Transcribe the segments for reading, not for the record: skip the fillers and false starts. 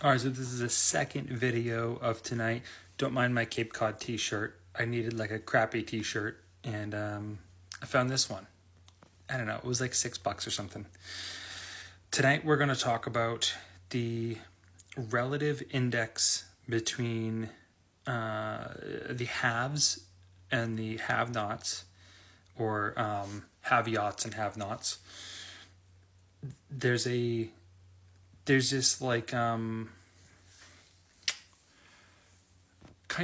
Alright, so this is the second video of tonight. Don't mind my Cape Cod t-shirt. I needed like a crappy t-shirt and I found this one. I don't know, it was like $6 or something. Tonight we're going to talk about the relative index between the haves and the have-nots, or have-yots and have-nots. There's this like kind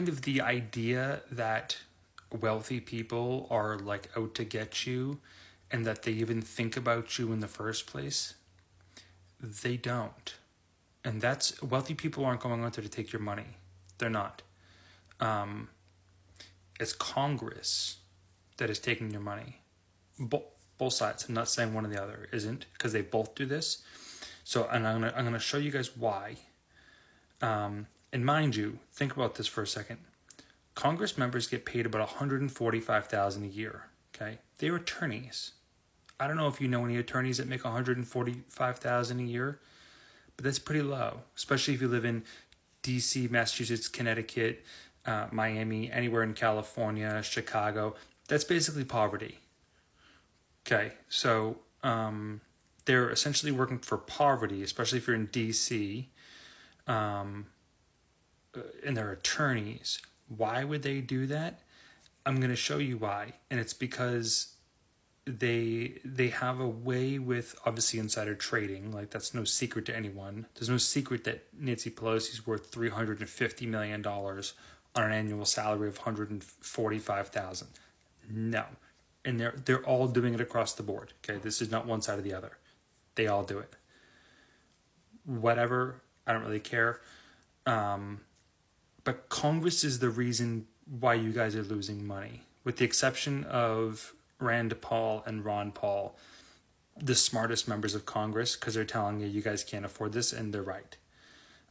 of the idea that wealthy people are like out to get you and that they even think about you in the first place. They don't. And that's, wealthy people aren't going out there to take your money. They're not. It's Congress that is taking your money. Both sides. I'm not saying one or the other isn't, because they both do this. So, and I'm gonna show you guys why. And mind you, think about this for a second. Congress members get paid about $145,000 a year. Okay, they're attorneys. I don't know if you know any attorneys that make $145,000 a year, but that's pretty low, especially if you live in D.C., Massachusetts, Connecticut, Miami, anywhere in California, Chicago. That's basically poverty. Okay, so they're essentially working for poverty, especially if you're in D.C., and they're attorneys. Why would they do that? I'm going to show you why. And it's because they have a way with, obviously, insider trading. Like, that's no secret to anyone. There's no secret that Nancy Pelosi's worth $350 million on an annual salary of $145,000. No. And they're all doing it across the board. Okay, this is not one side or the other. They all do it. Whatever, I don't really care. But Congress is the reason why you guys are losing money. With the exception of Rand Paul and Ron Paul, the smartest members of Congress, because they're telling you guys can't afford this, and they're right.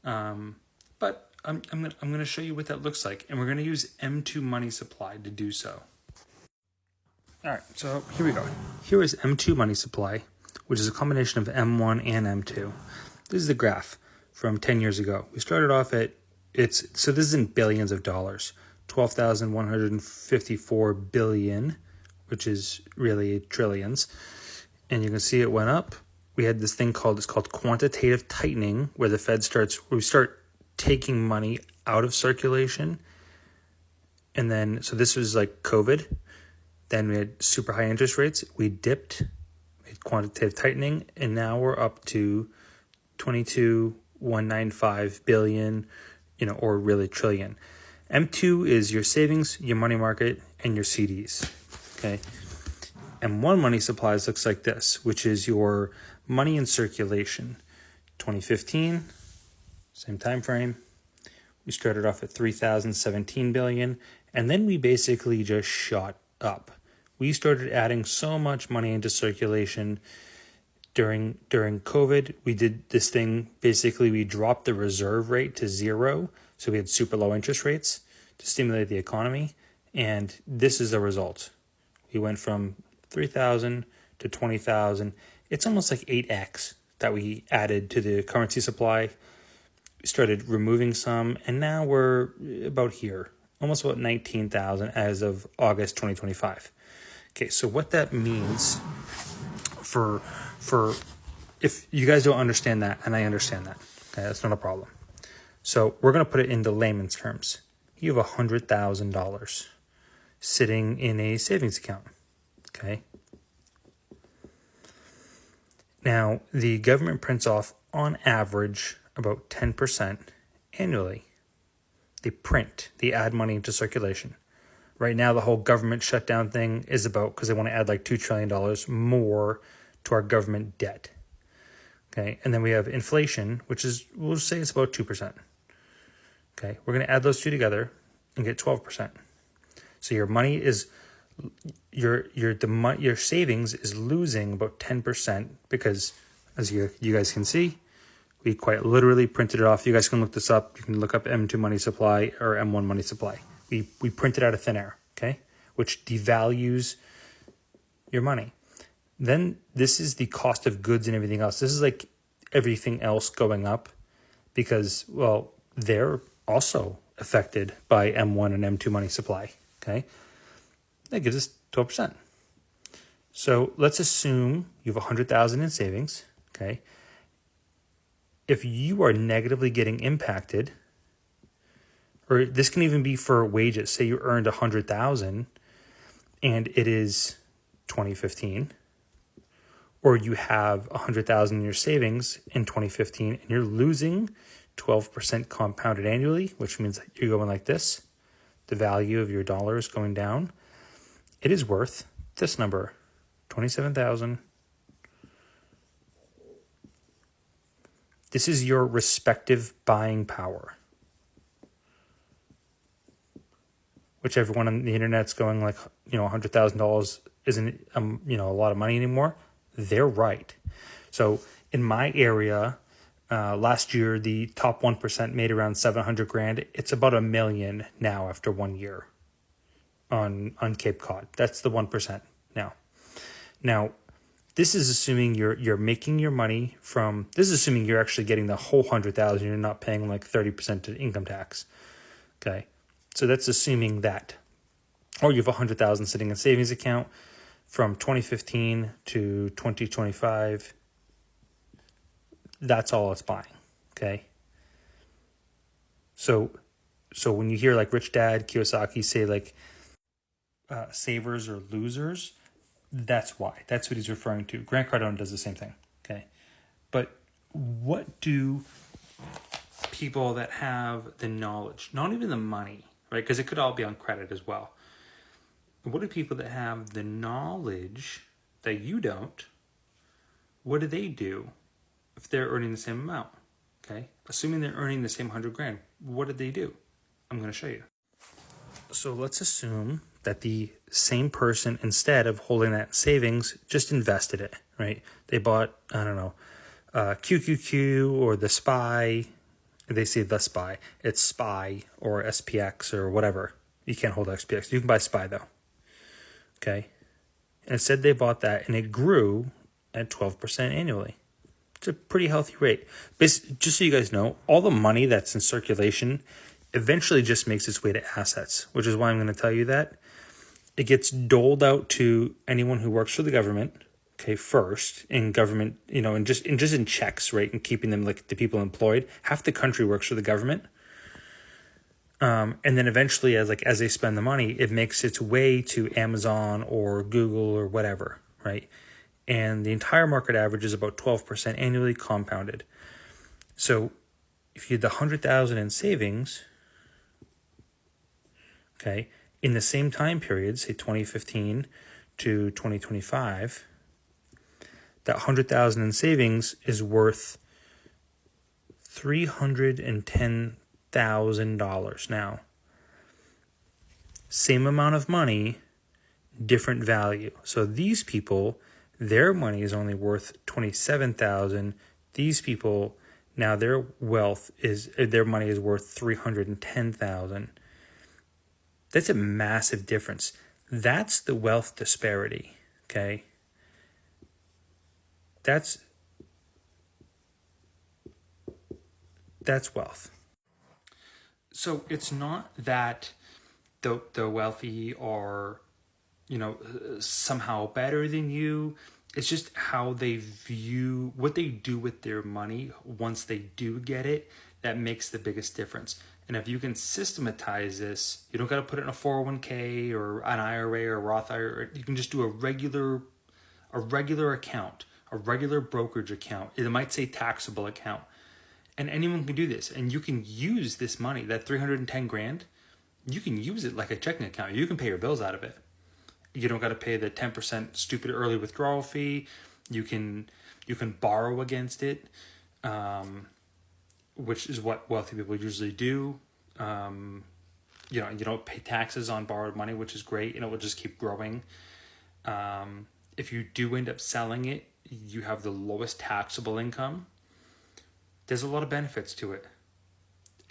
But I'm going to show you what that looks like, and we're going to use M2 money supply to do so. All right, so here we go. Here is M2 money supply, which is a combination of M1 and M2. This is the graph from 10 years ago. We started off at, so this is in billions of dollars, 12,154 billion, which is really trillions. And you can see it went up. We had this thing it's called quantitative tightening, where the Fed we start taking money out of circulation. And then, so this was like COVID. Then we had super high interest rates. We dipped, we had quantitative tightening, and now we're up to 22,195 billion, or really trillion. M2 is your savings, your money market, and your CDs. Okay. M1 money supplies looks like this, which is your money in circulation. 2015, same time frame. We started off at 3,017 billion, and then we basically just shot up. We started adding so much money into circulation during COVID. We did this thing, basically we dropped the reserve rate to zero, so we had super low interest rates to stimulate the economy, and this is the result. We went from 3,000 to 20,000. It's almost like 8x that we added to the currency supply. We started removing some, and now we're about here, almost about 19,000 as of August 2025. Okay, so what that means for if you guys don't understand that, and I understand that, okay, that's not a problem. So we're going to put it into layman's terms. You have $100,000 sitting in a savings account, okay? Now, the government prints off, on average, about 10% annually. They add money into circulation. Right now, the whole government shutdown thing is about, because they want to add like $2 trillion more to our government debt. Okay, and then we have inflation, which is, we'll say it's about 2%. Okay, we're going to add those two together and get 12%. So your money is, your savings is losing about 10%, because as you guys can see, we quite literally printed it off. You guys can look this up. You can look up M2 money supply or M1 money supply. We print it out of thin air, okay, which devalues your money. Then this is the cost of goods and everything else. This is like everything else going up. because, well, they're also affected by M1 and M2 money supply. Okay. That gives us 12%. So let's assume you have 100,000 in savings. Okay. If you are negatively getting impacted, or this can even be for wages, say you earned 100,000 and it is 2015, or you have 100,000 in your savings in 2015 and you're losing 12% compounded annually, which means that you're going like this. The value of your dollar is going down. It is worth this number, 27,000. This is your respective buying power, which everyone on the internet's going like, $100,000 isn't, a lot of money anymore. They're right. So in my area, last year, the top 1% made around 700 grand. It's about $1 million now after 1 year on Cape Cod. That's the 1% now. Now, this is assuming you're making your money from, this is assuming you're actually getting the whole 100,000. You're not paying like 30% to income tax. Okay. So that's assuming that. Or you have 100,000 sitting in a savings account from 2015 to 2025. That's all it's buying. Okay. So when you hear like Rich Dad Kiyosaki say like savers or losers, that's why. That's what he's referring to. Grant Cardone does the same thing. Okay. But what do people that have the knowledge, not even the money, right? Because it could all be on credit as well. What do people that have the knowledge that you don't, what do they do if they're earning the same amount? Okay. Assuming they're earning the same 100 grand, what did they do? I'm going to show you. So let's assume that the same person, instead of holding that savings, just invested it, right? They bought, I don't know, QQQ or the SPY. They say the SPY. It's SPY or SPX or whatever. You can't hold SPX. You can buy SPY though. Okay. And instead they bought that and it grew at 12% annually. It's a pretty healthy rate. Just so you guys know, all the money that's in circulation eventually just makes its way to assets, which is why I'm going to tell you that. It gets doled out to anyone who works for the government, okay, first in government, and just in checks, right, and keeping them like the people employed. Half the country works for the government. And then eventually, as they spend the money, it makes its way to Amazon or Google or whatever, right? And the entire market average is about 12% annually compounded. So if you had the 100,000 in savings, okay, in the same time period, say 2015 to 2025, that 100,000 in savings is worth $310,000 now. Same amount of money, different value. So these people, their money is only worth 27,000. These people, now their money is worth 310,000. That's a massive difference. That's the wealth disparity, okay? That's wealth. So it's not that the wealthy are, somehow better than you. It's just how they view what they do with their money once they do get it that makes the biggest difference. And if you can systematize this, you don't got to put it in a 401k or an IRA or Roth IRA. You can just do a regular account, a regular brokerage account. It might say taxable account. And anyone can do this. And you can use this money, that 310 grand, you can use it like a checking account. You can pay your bills out of it. You don't got to pay the 10% stupid early withdrawal fee. You can borrow against it, which is what wealthy people usually do. You don't pay taxes on borrowed money, which is great. It will just keep growing. If you do end up selling it, you have the lowest taxable income. There's a lot of benefits to it.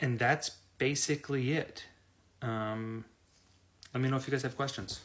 And that's basically it. Let me know if you guys have questions.